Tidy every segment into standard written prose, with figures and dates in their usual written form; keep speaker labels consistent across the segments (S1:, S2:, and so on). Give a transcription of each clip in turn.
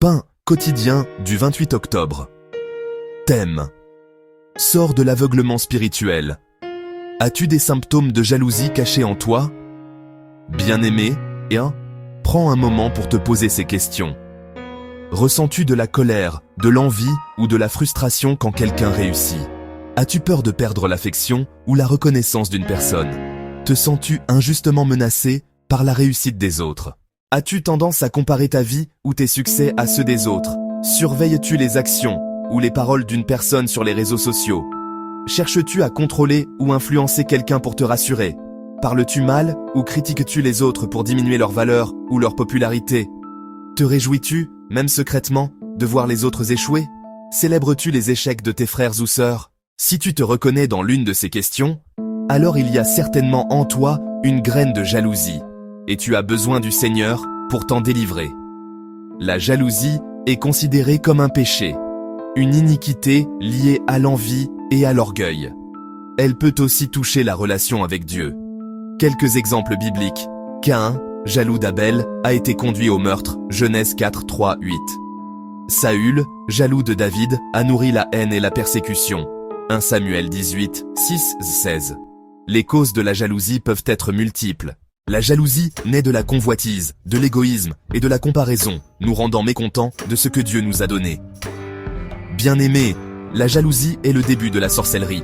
S1: Pain quotidien du 28 octobre. Thème. Sors de l'aveuglement spirituel. As-tu des symptômes de jalousie cachés en toi? Bien-aimé, prends un moment pour te poser ces questions. Ressens-tu de la colère, de l'envie ou de la frustration quand quelqu'un réussit? As-tu peur de perdre l'affection ou la reconnaissance d'une personne? Te sens-tu injustement menacé par la réussite des autres? As-tu tendance à comparer ta vie ou tes succès à ceux des autres? Surveilles-tu les actions ou les paroles d'une personne sur les réseaux sociaux? Cherches-tu à contrôler ou influencer quelqu'un pour te rassurer? Parles-tu mal ou critiques-tu les autres pour diminuer leur valeur ou leur popularité? Te réjouis-tu, même secrètement, de voir les autres échouer? Célèbres-tu les échecs de tes frères ou sœurs? Si tu te reconnais dans l'une de ces questions, alors il y a certainement en toi une graine de jalousie, et tu as besoin du Seigneur pour t'en délivrer. La jalousie est considérée comme un péché, une iniquité liée à l'envie et à l'orgueil. Elle peut aussi toucher la relation avec Dieu. Quelques exemples bibliques. Caïn, jaloux d'Abel, a été conduit au meurtre, Genèse 4, 3, 8. Saül, jaloux de David, a nourri la haine et la persécution, 1 Samuel 18, 6, 16. Les causes de la jalousie peuvent être multiples. La jalousie naît de la convoitise, de l'égoïsme et de la comparaison, nous rendant mécontents de ce que Dieu nous a donné. Bien-aimé, la jalousie est le début de la sorcellerie.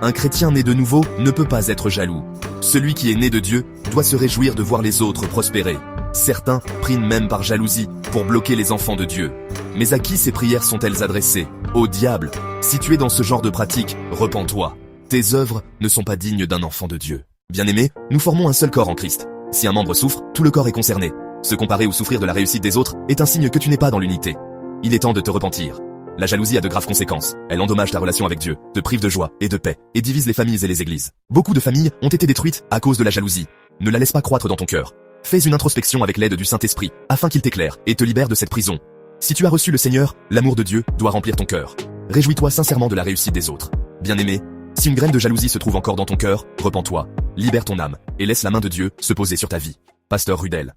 S1: Un chrétien né de nouveau ne peut pas être jaloux. Celui qui est né de Dieu doit se réjouir de voir les autres prospérer. Certains prient même par jalousie pour bloquer les enfants de Dieu. Mais à qui ces prières sont-elles adressées? Au diable. Si tu es dans ce genre de pratique, repens-toi. Tes œuvres ne sont pas dignes d'un enfant de Dieu. Bien-aimé, nous formons un seul corps en Christ. Si un membre souffre, tout le corps est concerné. Se comparer ou souffrir de la réussite des autres est un signe que tu n'es pas dans l'unité. Il est temps de te repentir. La jalousie a de graves conséquences. Elle endommage ta relation avec Dieu, te prive de joie et de paix, et divise les familles et les églises. Beaucoup de familles ont été détruites à cause de la jalousie. Ne la laisse pas croître dans ton cœur. Fais une introspection avec l'aide du Saint-Esprit, afin qu'il t'éclaire et te libère de cette prison. Si tu as reçu le Seigneur, l'amour de Dieu doit remplir ton cœur. Réjouis-toi sincèrement de la réussite des autres. Bien-aimé, si une graine de jalousie se trouve encore dans ton cœur, repens-toi, libère ton âme, et laisse la main de Dieu se poser sur ta vie. Pasteur Rudel.